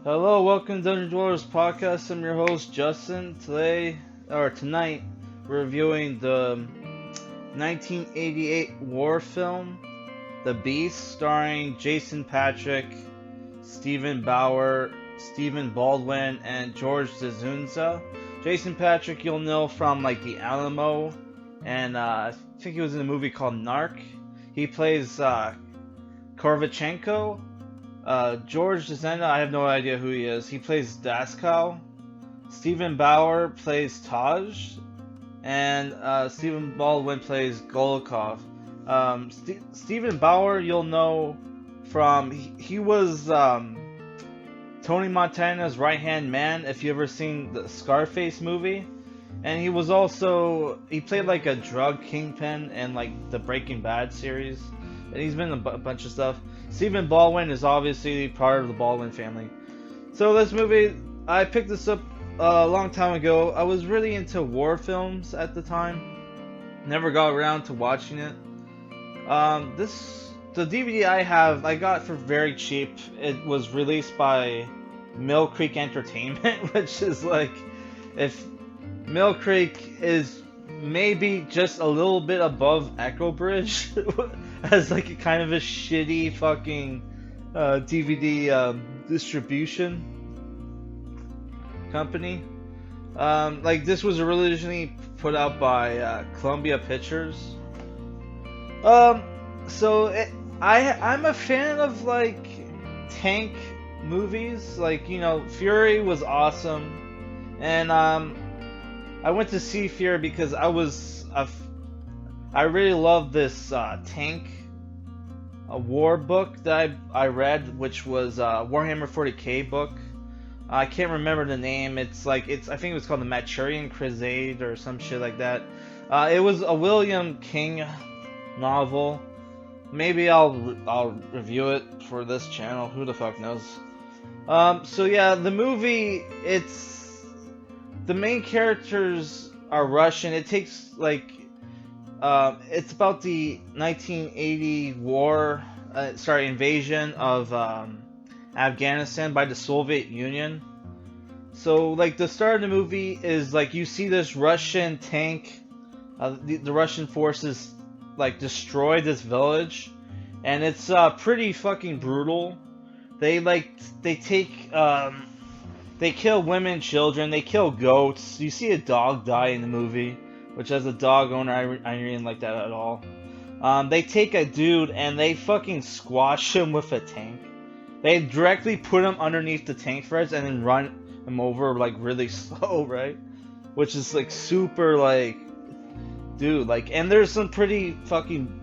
Hello, welcome to Dungeon Dwellers Podcast. I'm your host Justin. Tonight, we're reviewing the 1988 war film, The Beast, starring Jason Patric, Stephen Bauer, Stephen Baldwin, and Georgre Dzundza. Jason Patric, you'll know from like The Alamo, and I think he was in a movie called Narc. He plays Korvachenko. Georgre Dzundza, I have no idea who he is. He plays Daskal. Stephen Bauer plays Taj. And Stephen Baldwin plays Golikov. Stephen Bauer, you'll know from... He was Tony Montana's right-hand man, if you ever seen the Scarface movie. And he was also... He played like a drug kingpin in like the Breaking Bad series. And he's been in a bunch of stuff. Stephen Baldwin is obviously part of the Baldwin family. So this movie, I picked this up a long time ago. I was really into war films at the time. Never got around to watching it. The DVD I got for very cheap. It was released by Mill Creek Entertainment, which is like, if Mill Creek is maybe just a little bit above Echo Bridge as like a kind of a shitty fucking DVD distribution company. Like this was originally put out by Columbia Pictures. I'm a fan of like tank movies. Like, you know, Fury was awesome, and I went to see Fury because I really love this tank war book that I read, which was Warhammer 40k book. I can't remember the name. I think it was called the Manchurian Crusade or some shit like that. It was a William King novel. Maybe I'll review it for this channel. Who the fuck knows? So yeah, the movie, the main characters are Russian. It takes like it's about the 1980 invasion of Afghanistan by the Soviet Union. So like the start of the movie is like you see this Russian tank, the Russian forces like destroy this village, and it's pretty fucking brutal. They kill women, children, they kill goats. You see a dog die in the movie, which as a dog owner, I didn't like that at all. They take a dude and they fucking squash him with a tank. They directly put him underneath the tank first and then run him over like really slow, right? Which is like super like, dude, like, and there's some pretty fucking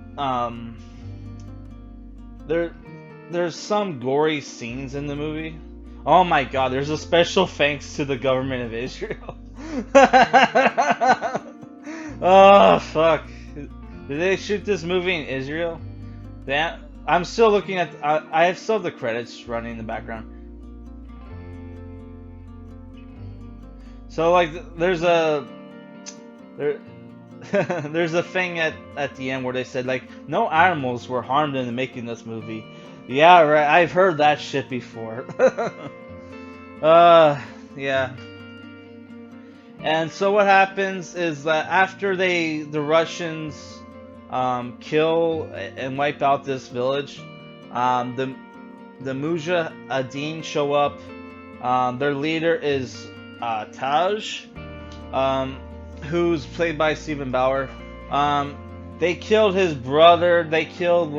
there's some gory scenes in the movie. Oh my god, there's a special thanks to the government of Israel. Oh fuck. Did they shoot this movie in Israel? I'm still looking at I have still the credits running in the background. So like there's a thing at the end where they said like no animals were harmed in making this movie. Yeah, right. I've heard that shit before. Yeah. And so what happens is that after the Russians kill and wipe out this village, the Mujahideen show up. Their leader is Taj, who's played by Stephen Bauer. They killed his brother. They killed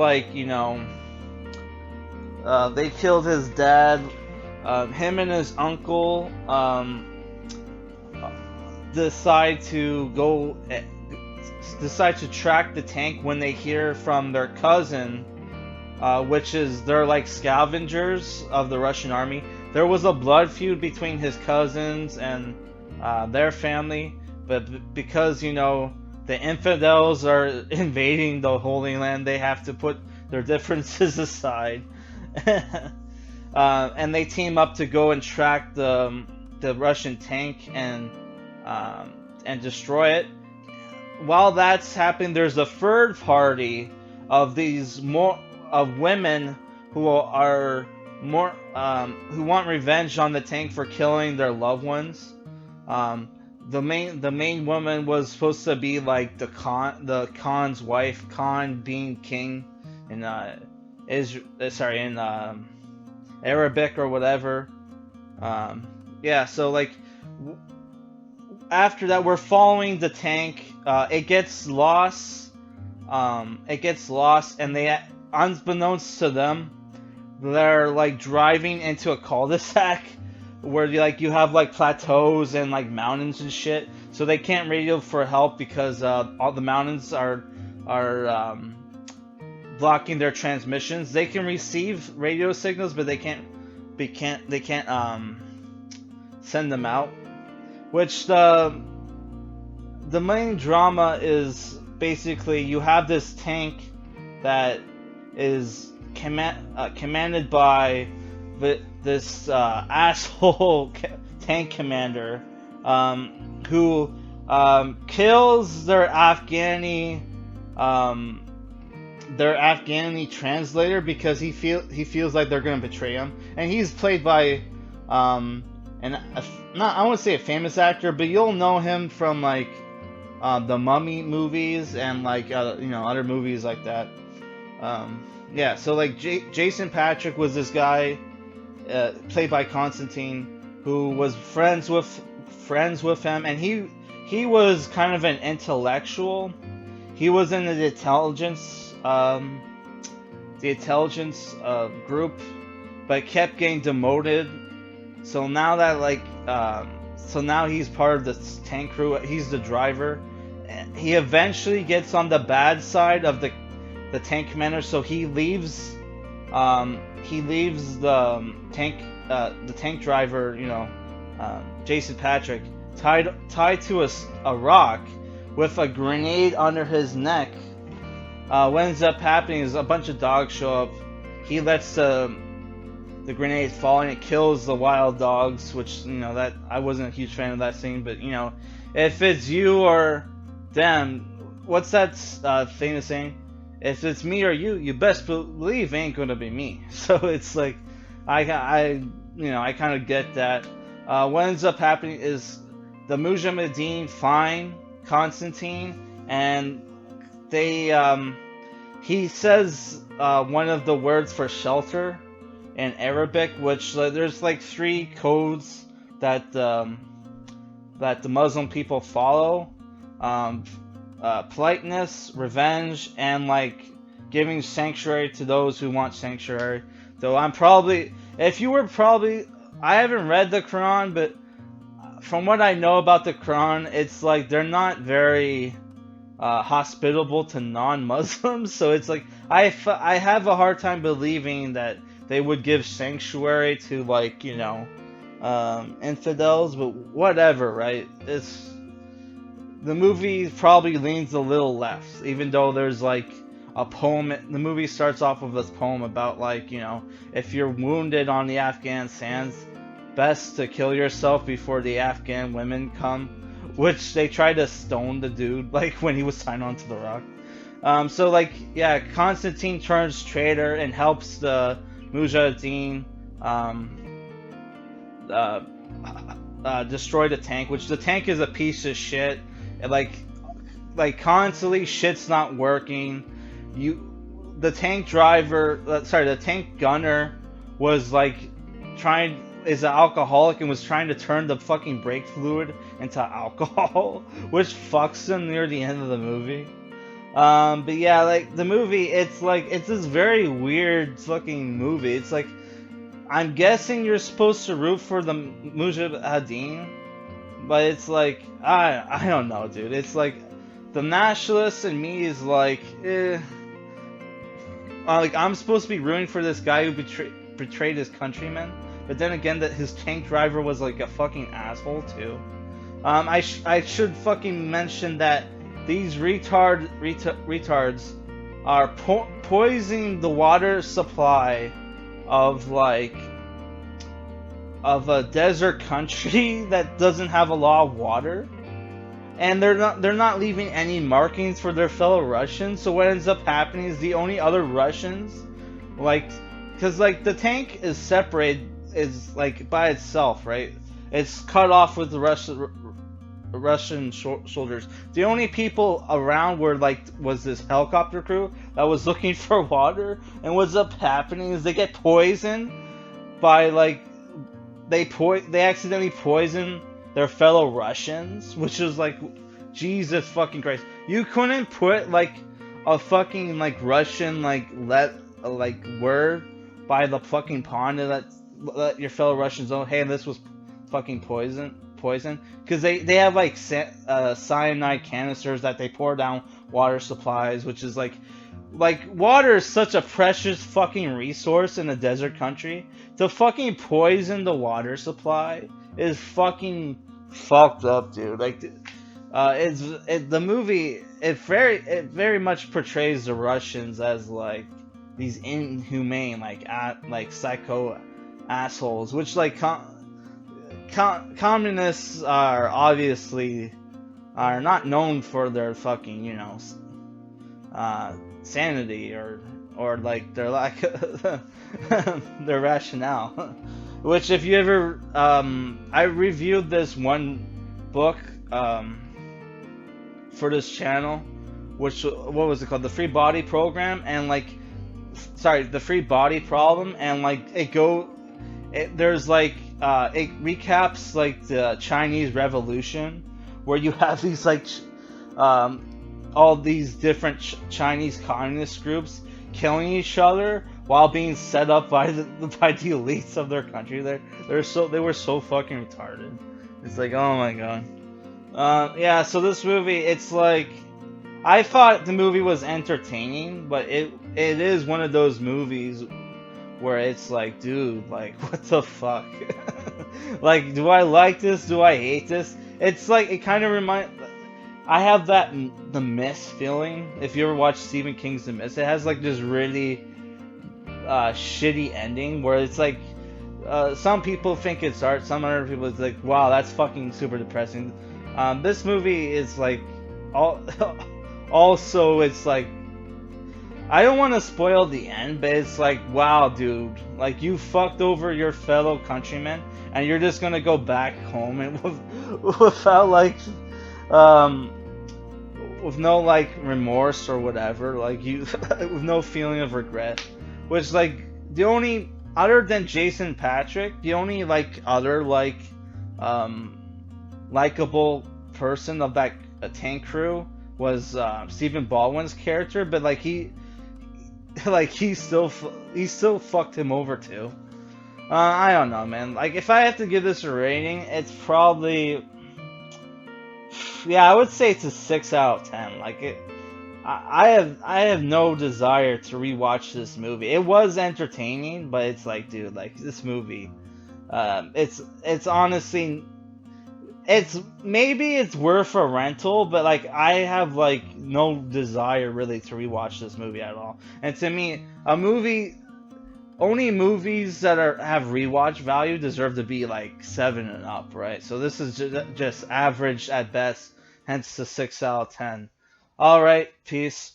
they killed his dad. Him and his uncle decide to track the tank when they hear from their cousin, which is they're like scavengers of the Russian army. There was a blood feud between his cousins and their family, but because the infidels are invading the Holy Land, they have to put their differences aside. And they team up to go and track the Russian tank and destroy it. While that's happening, there's a third party of women who are who want revenge on the tank for killing their loved ones. The main woman was supposed to be like the Khan's wife, Khan being king in in Arabic or whatever. Yeah, so like after that, we're following the tank. It gets lost. And they, unbeknownst to them, they're like driving into a cul-de-sac where you have like plateaus and like mountains and shit. So they can't radio for help because all the mountains are blocking their transmissions. They can receive radio signals, but they can't send them out. Which the main drama is basically you have this tank that is commanded by this asshole tank commander who kills their Afghani translator because he feels like they're gonna betray him, and he's played by I won't say a famous actor, but you'll know him from like the Mummy movies and like other movies like that. Yeah, so like Jason Patric was this guy played by Constantine who was friends with him, and he was kind of an intellectual. He was in the intelligence group, but kept getting demoted. So now that now he's part of the tank crew. He's the driver. He eventually gets on the bad side of the tank commander. So he leaves the tank driver, Jason Patric, tied to a rock with a grenade under his neck. What ends up happening is a bunch of dogs show up. He lets the grenade fall and it kills the wild dogs, which that I wasn't a huge fan of that scene. But if it's you or them, what's that famous saying? If it's me or you best believe it ain't gonna be me. So it's like I kind of get that. What ends up happening is the Mujahideen find Constantine, and he says one of the words for shelter in Arabic, which there's like 3 codes that the Muslim people follow: politeness, revenge, and like giving sanctuary to those who want sanctuary. Though I haven't read the Quran, but from what I know about the Quran, it's like they're not very hospitable to non-Muslims. So it's like I have a hard time believing that they would give sanctuary to like infidels, but whatever, right? The movie probably leans a little left, even though there's like a poem. The movie starts off with this poem about like if you're wounded on the Afghan sands, best to kill yourself before the Afghan women come, which they tried to stone the dude like when he was signed onto the rock. So like yeah, Constantine turns traitor and helps the Mujahideen destroy the tank, which the tank is a piece of shit. Like constantly shit's not working. The tank gunner was like is an alcoholic and was trying to turn the fucking brake fluid into alcohol, which fucks him near the end of the movie. But yeah, like the movie, it's this very weird fucking movie. It's like, I'm guessing you're supposed to root for the Mujahideen, but it's like, I don't know, dude. It's like, the nationalist in me is like, like I'm supposed to be rooting for this guy who betrayed his countrymen, but then again, that his tank driver was like a fucking asshole too. I should fucking mention that these retards are poisoning the water supply of a desert country that doesn't have a lot of water, and they're not leaving any markings for their fellow Russians. So what ends up happening is the only other Russians like because like the tank is separated, is like by itself, right? It's cut off with the Russian soldiers. The only people around were like was this helicopter crew that was looking for water, and what's up happening is they get poisoned by like they accidentally poison their fellow Russians, which is like Jesus fucking Christ. You couldn't put like a fucking like Russian like word by the fucking pond to let your fellow Russians know, hey, this was fucking poison, because they have like cyanide canisters that they pour down water supplies, which is like water is such a precious fucking resource in a desert country. To fucking poison the water supply is fucking fucked up, dude. Like, the movie it very much portrays the Russians as like these inhumane like psycho assholes, which like communists are obviously are not known for their fucking, you know, sanity or like their lack their rationale. Which if you ever I reviewed this one book for this channel, which what was it called, the Free Body Program, and like the Free Body Problem, and like there's like it recaps like the Chinese Revolution, where you have these like all these different Chinese communist groups killing each other while being set up by the elites of their country. They were so fucking retarded. It's like, oh my god. Yeah, so this movie, it's like, I thought the movie was entertaining, but it is one of those movies where it's like, dude, like, what the fuck? Like, do I like this? Do I hate this? It's like, it kind of I have The Mist feeling. If you ever watch Stephen King's The Mist, it has like this really shitty ending where it's like, some people think it's art, some other people it's like, wow, that's fucking super depressing. This movie is like, also it's like, I don't want to spoil the end, but it's like, wow, dude, like, you fucked over your fellow countrymen, and you're just gonna go back home and without like, with no like remorse or whatever, like you, with no feeling of regret. Which like the only, other than Jason Patric, the only like other like likable person of that tank crew was Stephen Baldwin's character, but like he still fucked him over too. I don't know, man. Like, if I have to give this a rating, it's probably, yeah, I would say it's a 6 out of 10. Like, I have no desire to rewatch this movie. It was entertaining, but it's like, dude, like, this movie, it's honestly, maybe it's worth a rental, but like, I have like no desire really to rewatch this movie at all. And to me, only movies that have rewatch value deserve to be like 7 and up, right? So this is just average at best, hence the 6 out of 10. Alright, peace.